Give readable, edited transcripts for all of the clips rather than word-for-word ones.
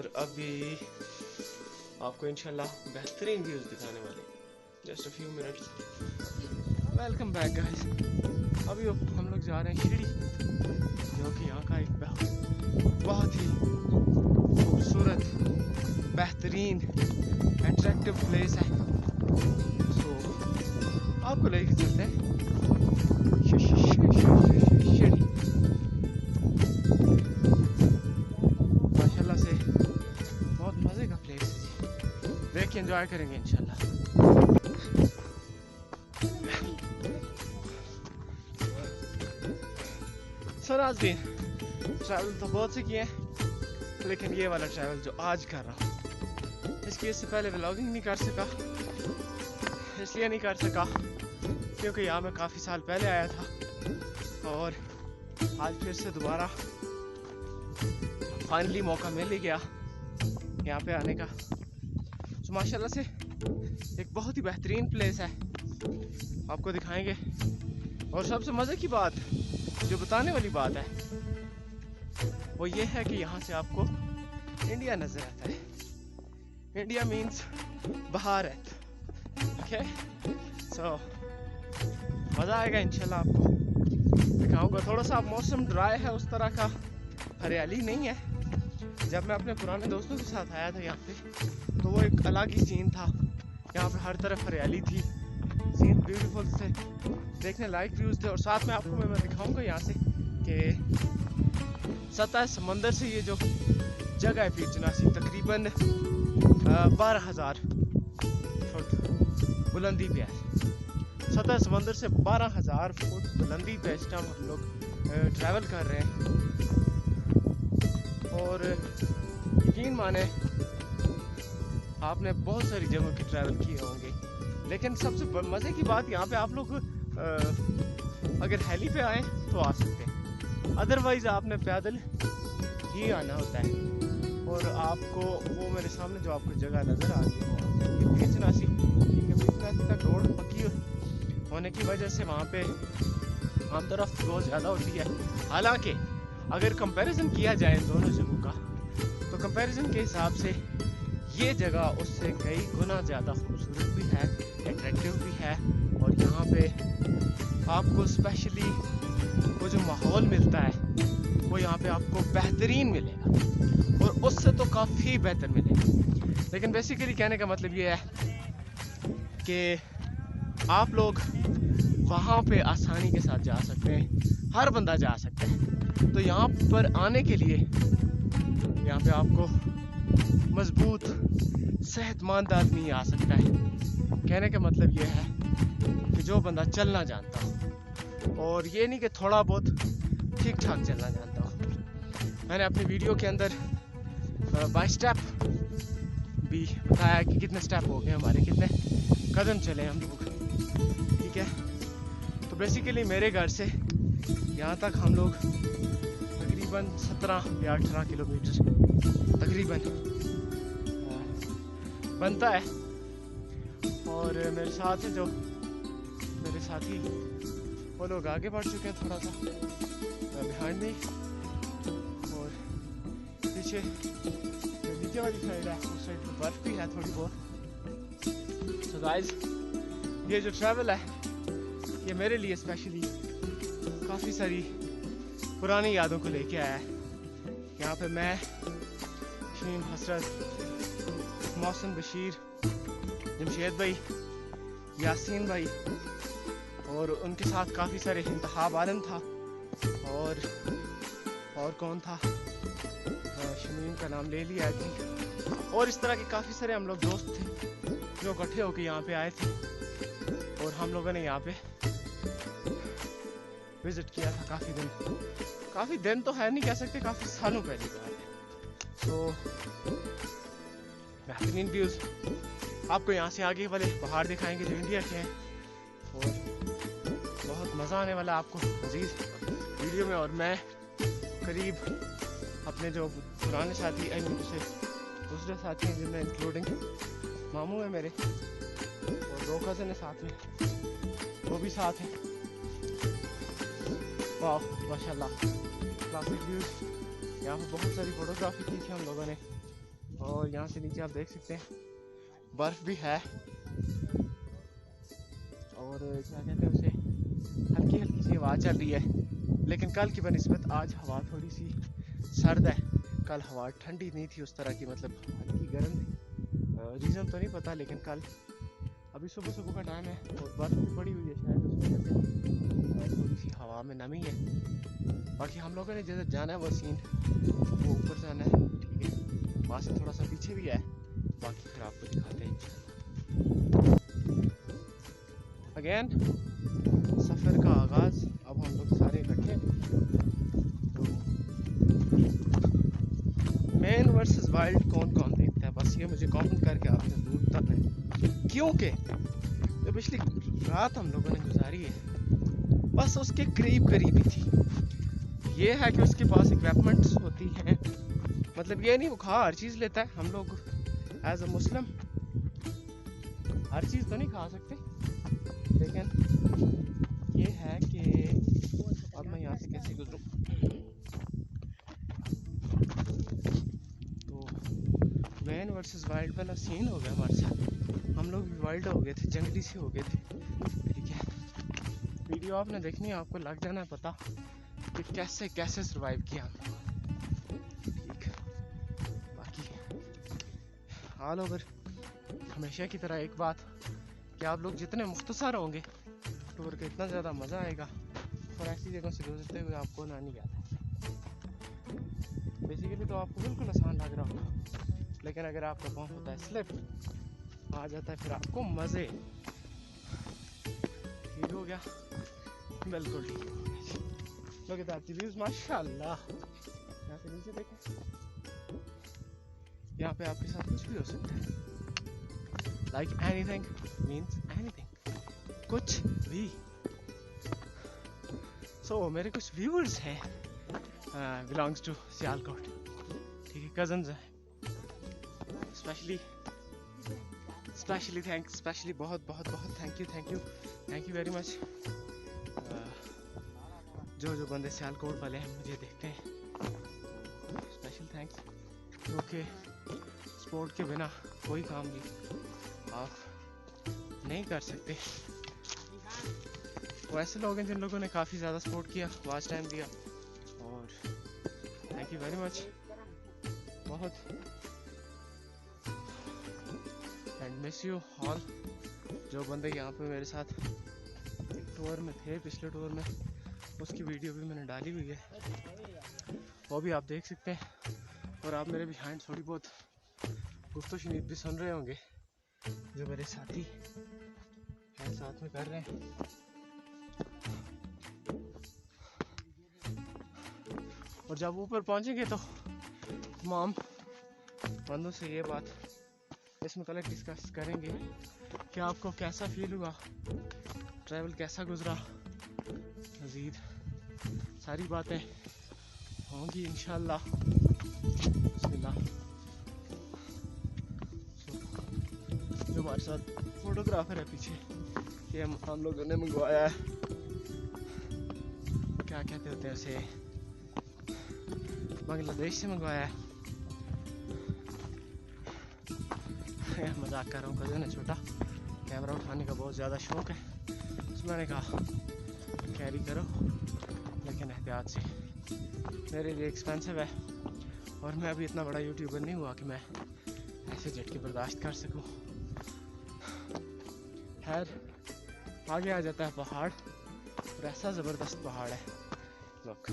और अभी आपको इंशाल्लाह बेहतरीन व्यूज दिखाने वाले, just a few minutes. Welcome back guys. अभी हम लोग जा रहे हैं शिरडी, जो कि यहाँ का एक बहुत ही खूबसूरत, बेहतरीन, अट्रैक्टिव प्लेस है। सो आपको लेके चलते हैं शिरडी। माशाल्लाह से बहुत मज़े का प्लेस है जी, देख के एंजॉय करेंगे इंशाल्लाह। सर आज दिन ट्रैवल तो बहुत से किए हैं, लेकिन ये वाला ट्रैवल जो आज कर रहा हूँ, इससे पहले व्लॉगिंग नहीं कर सका। इसलिए नहीं कर सका क्योंकि यहाँ मैं काफ़ी साल पहले आया था और आज फिर से दोबारा फाइनली मौका मिल ही गया यहाँ पे आने का। तो माशाल्लाह से एक बहुत ही बेहतरीन प्लेस है, आपको दिखाएंगे। और सबसे मज़े की बात, जो बताने वाली बात है, वो ये है कि यहाँ से आपको इंडिया नज़र आता है। India means Bharat. ओके, सो मज़ा आएगा इंशाल्लाह। आपको दिखाऊंगा। थोड़ा सा मौसम ड्राई है, उस तरह का हरियाली नहीं है। जब मैं अपने पुराने दोस्तों के साथ आया था यहाँ पे, तो वो एक अलग ही सीन था। यहाँ पे हर तरफ हरियाली थी, सीन ब्यूटीफुल थे, देखने लायक व्यूज़ थे। और साथ में आपको मैं दिखाऊंगा यहाँ से कि सतह समंदर से ये जो जगह है पीर चनासी, तकरीबन 12,000 फुट बुलंदी पे है। सतह समंदर से 12,000 फुट बुलंदी पे इस टाइम हम लोग ट्रैवल कर रहे हैं। और यकीन माने आपने बहुत सारी जगहों की ट्रैवल किए होंगे, लेकिन सबसे मज़े की बात, यहाँ पे आप लोग अगर हेली पे आए तो आ सकते हैं, अदरवाइज़ आपने पैदल ही आना होता है। और आपको वो मेरे सामने जो आपको जगह नज़र आ रही है, ये पीर चनासी, तक रोड पक्की होने की वजह से वहाँ पे आम तरफ बहुत ज़्यादा होती है। हालांकि अगर कंपैरिजन किया जाए दोनों जगहों का, तो कंपैरिजन के हिसाब से ये जगह उससे कई गुना ज़्यादा खूबसूरत भी है, अट्रैक्टिव भी है। और यहाँ पे आपको स्पेशली वो जो माहौल मिलता है, वो यहाँ पे आपको बेहतरीन मिलेगा, और उससे तो काफ़ी बेहतर मिलेगा। लेकिन बेसिकली कहने का मतलब ये है कि आप लोग वहाँ पे आसानी के साथ जा सकते हैं, हर बंदा जा सकता है। तो यहाँ पर आने के लिए यहाँ पे आपको मजबूत सेहतमंद आदमी आ सकता है। कहने का मतलब ये है कि जो बंदा चलना जानता हो, और ये नहीं कि थोड़ा बहुत ठीक ठाक चलना जानता हो। मैंने अपनी वीडियो के अंदर बाय स्टेप भी बताया कि कितने स्टेप हो गए हमारे, कितने कदम चले हम लोग, ठीक है। तो बेसिकली मेरे घर से यहाँ तक हम लोग तकरीबन 17 या 18 किलोमीटर तकरीबन बनता है। और मेरे साथ है जो मेरे साथी, वो लोग आगे बढ़ चुके हैं थोड़ा सा बिहाइंड में, और पीछे नीचे वाली साइड है, उस साइड पर बर्फ भी है थोड़ी बहुत। सो गाइस, ये जो ट्रैवल है, ये मेरे लिए स्पेशली काफ़ी सारी पुरानी यादों को लेके आया है। यहाँ पे मैं, शमीम हसरत, मौसम बशीर, जमशेद भाई, यासीन भाई, और उनके साथ काफ़ी सारे इंतखाब आलम था, और कौन था, शमीम का नाम ले लिया थी। और इस तरह के काफ़ी सारे हम लोग दोस्त थे जो इकट्ठे होकर यहाँ पे आए थे, और हम लोगों ने यहाँ पे विजिट किया था काफ़ी दिन तो है नहीं कह सकते, काफ़ी सालों पहले की बात है। तो बेहतरीन व्यूज़ आपको यहाँ से आगे वाले पहाड़ दिखाएंगे जो इंडिया के हैं, और बहुत मज़ा आने वाला आपको मज़ीद वीडियो में। और मैं करीब अपने जो पुराने साथी से दूसरे साथी हैं, जिनमें इंक्लूडिंग मामू है मेरे, और 2 कज़न है साथ में, वो भी साथ हैं। वाह माशाल्लाह, क्लासिक व्यूज़। यहाँ पर बहुत सारी फोटोग्राफी की थी हम लोगों ने, और यहाँ से नीचे आप देख सकते हैं बर्फ भी है, और क्या कहते हैं उसे, हल्की हल्की सी हवा चल रही है। लेकिन कल की बनिस्बत आज हवा थोड़ी सी सर्द है। कल हवा ठंडी नहीं थी उस तरह की, मतलब हल्की गर्म थी। रीज़न तो नहीं पता, लेकिन कल अभी सुबह सुबह का टाइम है और बर्फ भी पड़ी हुई है, शायद उस वजह से थोड़ी सी हवा में नमी है। बाकी हम लोगों ने जैसे जाना है वो सीन, वो ऊपर जाना है, ठीक है, वहाँ से थोड़ा सा पीछे भी है, बाकी फिर आपको दिखाते हैं अगेन सफ़र का आगाज़। अब हम लोग सारे इकट्ठे, तो मैन वर्सेस वाइल्ड कौन कौन देखता है, बस ये मुझे कमेंट करके आपने ज़रूर बताना है, क्योंकि जो पिछली रात हम लोगों ने गुजारी है बस उसके करीब करीब ही थी। ये है कि उसके पास इक्विपमेंट्स होती हैं, मतलब ये नहीं वो खा हर चीज़ लेता है। हम लोग एज अ मुस्लिम हर चीज़ तो नहीं खा सकते, लेकिन ये है कि अब मैं यहाँ से कैसे गुजरूँ। तो मैन वर्सेस वाइल्ड वाला सीन हो गया हमारे साथ, हम लोग भी वाइल्ड हो गए थे, जंगली से हो गए थे, ठीक है। वीडियो आपने देखनी है, आपको लग जाना है पता कि कैसे कैसे सरवाइव किया हम, ठीक। बाकी ऑल ओवर हमेशा की तरह एक बात कि आप लोग जितने मुख्तसर होंगे टूर का इतना ज़्यादा मज़ा आएगा, और ऐसी जगह से गुजरते हुए आपको ना नहीं आता। बेसिकली तो आपको बिल्कुल आसान लग रहा होगा, लेकिन अगर आपका पाँव होता है स्लिप, आ जाता है फिर आपको मज़े। ठीक हो गया, बिल्कुल ठीक हो गया। लोग इतने व्यूज़ माशाल्लाह। यहाँ से नीचे देखें, यहाँ पे आपके साथ कुछ भी हो सकता है, लाइक एनीथिंग मीन्स एनीथिंग, कुछ भी। सो मेरे कुछ व्यूअर्स हैं, बिलोंग्स टू सियालकोट, ठीक है, कजन्स हैं। स्पेशली थैंक्स, स्पेशली बहुत बहुत बहुत थैंक यू वेरी मच। जो बंदे सियालकोट वाले हैं मुझे देखते हैं, स्पेशल थैंक्स, क्योंकि स्पोर्ट के बिना कोई काम भी आप नहीं कर सकते। वो ऐसे लोग हैं जिन लोगों ने काफ़ी ज़्यादा सपोर्ट किया, वॉच टाइम दिया, और थैंक यू वेरी मच बहुत, एंड मिस यू ऑल। जो बंदे यहाँ पे मेरे साथ टूर में थे, पिछले टूर में, उसकी वीडियो भी मैंने डाली हुई है, वो भी आप देख सकते हैं। और आप मेरे बिहाइंड थोड़ी बहुत गुफ्तो शनीद भी सुन रहे होंगे, जो मेरे साथी हैं साथ में कर रहे हैं। और जब ऊपर पहुंचेंगे तो तमाम बंदों से ये बात इसमें कलेक्ट डिस्कस करेंगे कि आपको कैसा फील हुआ, ट्रैवल कैसा गुजरा, मज़ीद सारी बातें होंगी इंशाल्लाह। बिस्मिल्लाह। जो हमारे साथ फोटोग्राफर है पीछे, ये हम लोगों ने मंगवाया है, क्या कहते होते हैं उसे, बांग्लादेश से मंगवाया है। मजाक कर रहा हूँ, कज़न है छोटा, कैमरा उठाने का बहुत ज़्यादा शौक है, तो मैंने कहा कैरी करो लेकिन एहतियात से। मेरे लिए एक्सपेंसिव है, और मैं अभी इतना बड़ा यूट्यूबर नहीं हुआ कि मैं ऐसे झटके बर्दाश्त कर सकूं। खैर आगे आ जाता है पहाड़, और ऐसा ज़बरदस्त पहाड़ है, लुक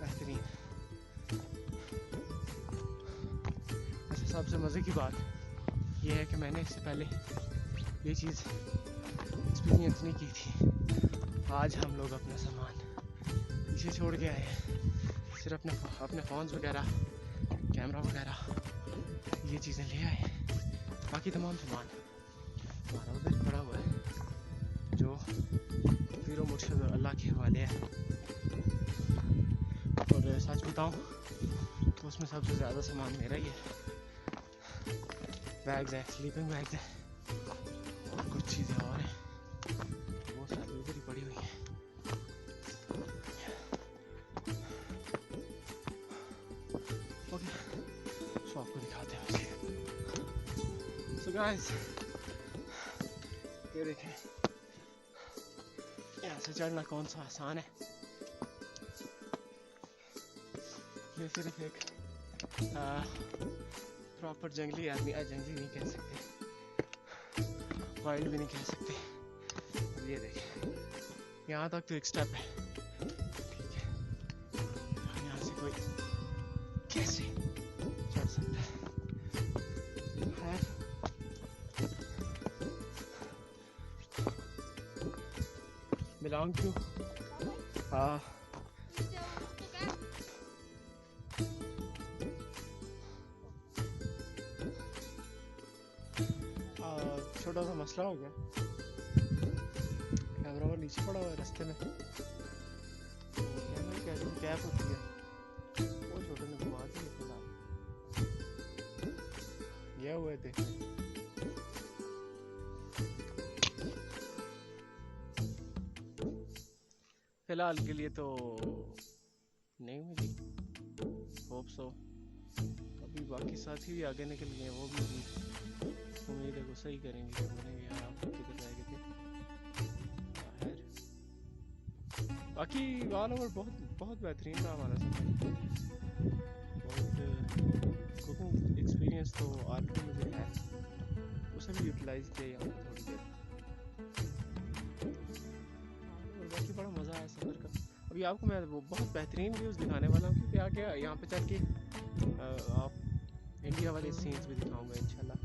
बेहतरीन। अच्छा, सबसे मज़े की बात यह है कि मैंने इससे पहले ये चीज़ एक्सपीरियंस नहीं की थी। आज हम लोग अपना सामान पीछे छोड़ के आए हैं, सिर्फ अपने फ़ोन्स वगैरह, कैमरा वगैरह, ये चीज़ें ले आए हैं। बाकी तमाम सामान हमारा उधर पड़ा हुआ है, जो पीरो मुर्शिद और अल्लाह के हवाले है। और सच बताऊँ तो उसमें सबसे ज़्यादा सामान मेरा ही है। बैग्स हैं, स्लीपिंग बैग्स हैं, और कुछ चीज़ें और हैं, वो सारी उधर ही पड़ी हुई हैं। आपको दिखाते हैं वैसे। So guys, ये देखें यहाँ से चढ़ना कौन सा आसान है। ये सिर्फ एक प्रॉपर जंगली आदमी, जंगली नहीं कह सकते, वाइल्ड भी नहीं कह सकते। अब ये देखें यहाँ तक तो एक स्टेप है, ठीक है, यहाँ से कोई कैसे चढ़ सकता है। belong to छोटा सा मसला हो गया, कैमरा वो नीचे पड़ा हुआ है रास्ते में, कैमरा की कैप होती है वो छोटे ने घुमा दी फिलहाल, गया हुआ है देखने। फिलहाल के लिए तो नहीं मिली, होप सो। अभी बाकी साथी भी आगे निकल गए, वो भी उम्मीद है वो सही करेंगे। यार आप किधर जाएंगे थे? बाकी ऑल ओवर बहुत बेहतरीन रहा हमारा सफर। बहुत कुकिंग एक्सपीरियंस तो ऑलरेडी मुझे है, उसे भी यूटिलाइज किया यहाँ थोड़ी देर। बाकी बड़ा मज़ा आया सफ़र का। अभी आपको मैं वो बहुत बेहतरीन व्यूज़ दिखाने वाला हूँ, क्योंकि आगे यहाँ पे चल के आप इंडिया वाले सीन्स भी दिखाऊंगा इंशाल्लाह।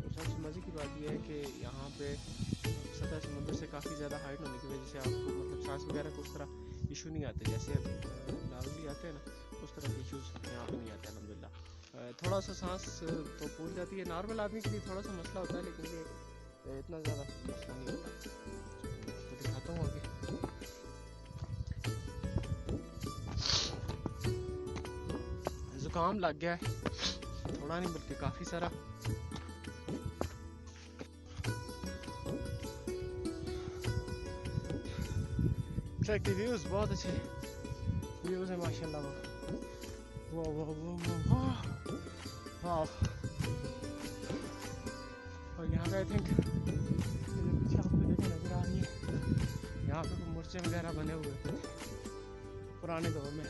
और सबसे मज़े की बात यह है कि यहाँ पे सतह समुद्र से काफ़ी ज़्यादा हाइट होने की वजह से आपको मतलब सांस वगैरह को उस तरह इशू नहीं आते, जैसे नॉर्मली आते हैं ना, उस तरह के इशूज़ यहाँ पे नहीं आते अल्हम्दुलिल्लाह। थोड़ा सा सांस तो फूल जाती है, नॉर्मल आदमी के लिए थोड़ा सा मसला होता है, लेकिन ये इतना ज़्यादा मसला नहीं होता। तो दिखाता हूँ आगे। जुकाम लग गया है, थोड़ा नहीं बल्कि काफ़ी सारा। ट्रैक के व्यूज़ बहुत अच्छे व्यूज़ है माशाल्लाह। वो और यहाँ पे आई थिंक पीछे आपको जगह नजर आ रही है, यहाँ पे मोर्चे वगैरह बने हुए थे पुराने दौर में।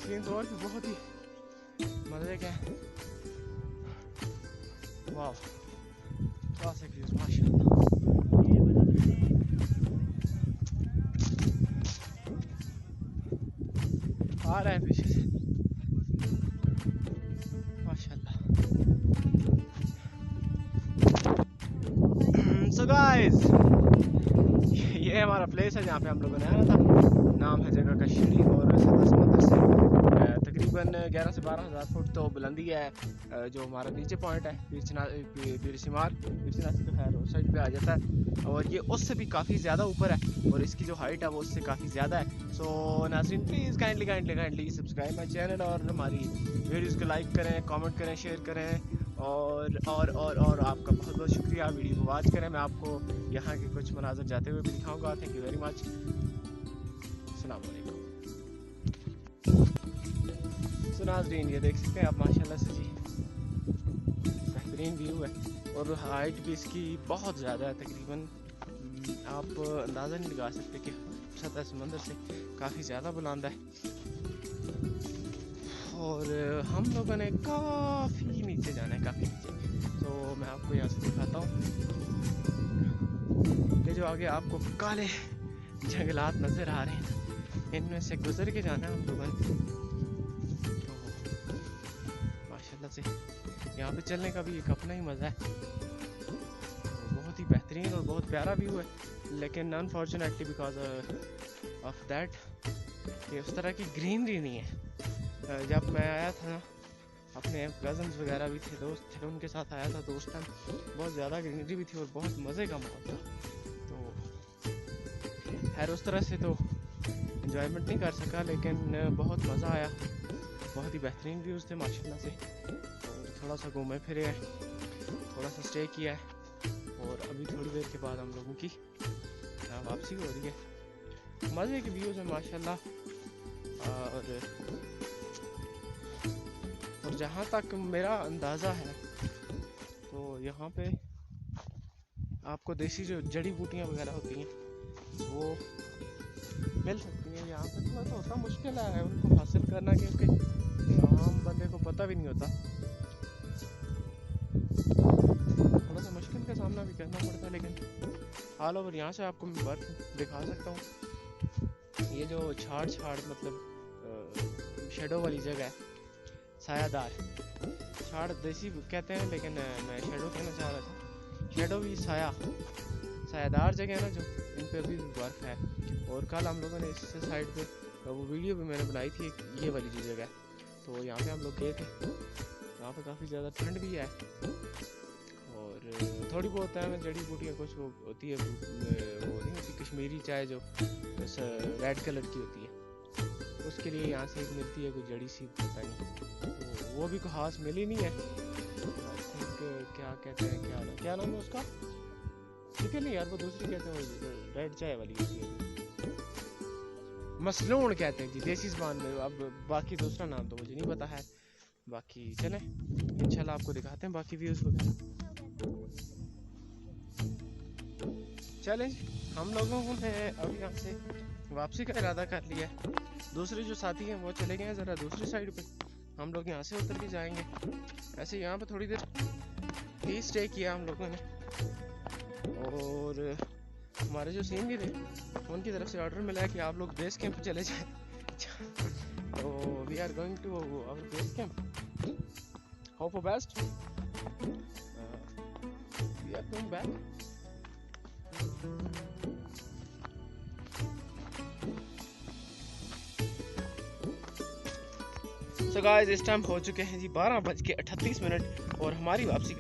सीन्स और भी बहुत ही मजे के हैं। वाह क्लासिक व्यूज माशाल्लाह। आ रहा है पीछे से माशाल्लाह। सो गाइस, ये हमारा प्लेस है जहाँ पे हम लोगों ने आना था। नाम है जगह का श्री, और सतह समुद्र से तकरीबन 11 से 12 हज़ार फुट तो बुलंदी है। जो हमारा नीचे पॉइंट है बीरसीमार तो खैर उस साइड पे आ जाता है, और ये उससे भी काफ़ी ज़्यादा ऊपर है, और इसकी जो हाइट है वो उससे काफ़ी ज़्यादा है। सो नाज़रीन please kindly subscribe my channel, और हमारी वीडियोज़ को लाइक करें, कमेंट करें, शेयर करें, और आपका बहुत बहुत शुक्रिया। वीडियो को वॉच करें। मैं आपको यहाँ के कुछ मनाज़र जाते हुए भी दिखाऊँगा। Thank you very much. अस्सलाम वालेकुम। नाज़रीन ये देख सकते हैं आप माशाल्लाह से जी, बेहतरीन व्यू है, और हाइट भी इसकी बहुत ज़्यादा है। तकरीबन आप अंदाज़ा नहीं लगा सकते कि सतह समंदर से काफ़ी ज़्यादा बुलंद है। और हम लोगों ने काफ़ी नीचे जाना है, काफ़ी नीचे। तो मैं आपको यहाँ से दिखाता हूँ, ये जो आगे आपको काले जंगलात नज़र आ रहे हैं, इनमें से गुजर के जाना है हम लोगों ने। से यहाँ पे चलने का भी एक अपना ही मज़ा है। बहुत ही बेहतरीन और बहुत प्यारा व्यू है, लेकिन अनफॉर्चुनेटली बिकॉज ऑफ दैट ये उस तरह की ग्रीनरी नहीं है। जब मैं आया था ना, अपने कज़न्स वगैरह भी थे, दोस्त थे, उनके साथ आया था, दोस्त टाइम बहुत ज़्यादा ग्रीनरी भी थी और बहुत मज़े का माहौल था। तो खैर उस तरह से तो एंजॉयमेंट नहीं कर सका, लेकिन बहुत मज़ा आया। बहुत ही बेहतरीन व्यूज़ थे माशाल्लाह से। और थोड़ा सा घूमे फिरे हैं, थोड़ा सा स्टे किया है, और अभी थोड़ी देर के बाद हम लोगों की वापसी हो रही है। मज़े के व्यूज़ हैं माशाल्लाह। और जहाँ तक मेरा अंदाज़ा है तो यहाँ पे आपको देसी जो जड़ी बूटियाँ वगैरह होती हैं वो मिल सकती हैं। यहाँ पे थोड़ा सा होता मुश्किल है उनको हासिल करना, क्योंकि आम बंदे को पता भी नहीं होता, थोड़ा सा मुश्किल का सामना भी करना पड़ता है। लेकिन ऑल ओवर यहाँ से आपको मैं बर्फ दिखा सकता हूँ। ये जो छाड़ मतलब शेडो वाली जगह है, सायादार छाड़ देसी कहते हैं, लेकिन मैं शेडो कहना चाह रहा था। शेडो भी सायादार जगह है ना, जो इन पे अभी भी बर्फ है। और कल हम लोगों ने इस साइड पे वो वीडियो भी मैंने बनाई थी, ये वाली जो जगह, तो यहाँ पे हम लोग गए थे। यहाँ पे काफ़ी ज़्यादा ठंड भी है और थोड़ी बहुत है जड़ी बूटियाँ कुछ वो होती है, वो नहीं होती कश्मीरी चाय जो बस रेड कलर की होती है, उसके लिए यहाँ से एक मिलती है कोई जड़ी सी, पता नहीं, तो वो भी कोई खास मिली नहीं है। क्या कहते हैं, क्या नाम है उसका, ठीक है नहीं यार, वो दूसरी कहते हैं, रेड चाय वाली होती है, मसलून कहते हैं जी देसी ज़बान में। अब बाकी दूसरा नाम तो मुझे नहीं पता है। बाकी चलें इंशाल्लाह आपको दिखाते हैं बाकी व्यूज़ वगैरह। चलें हम लोगों ने अब यहाँ से वापसी का इरादा कर लिया है। दूसरे जो साथी हैं वो चले गए हैं ज़रा दूसरी साइड पे, हम लोग यहाँ से उतर के जाएंगे। ऐसे यहाँ पे थोड़ी देर ही स्टे किया हम लोगों ने, और हमारे जो सीनियर थे उनकी तरफ से ऑर्डर मिला है कि आप लोग बेस कैंप चले जाएं। तो we are going to our base camp, hope for best, we are going back. So guys इस टाइम हो चुके हैं जी 12:38 और हमारी वापसी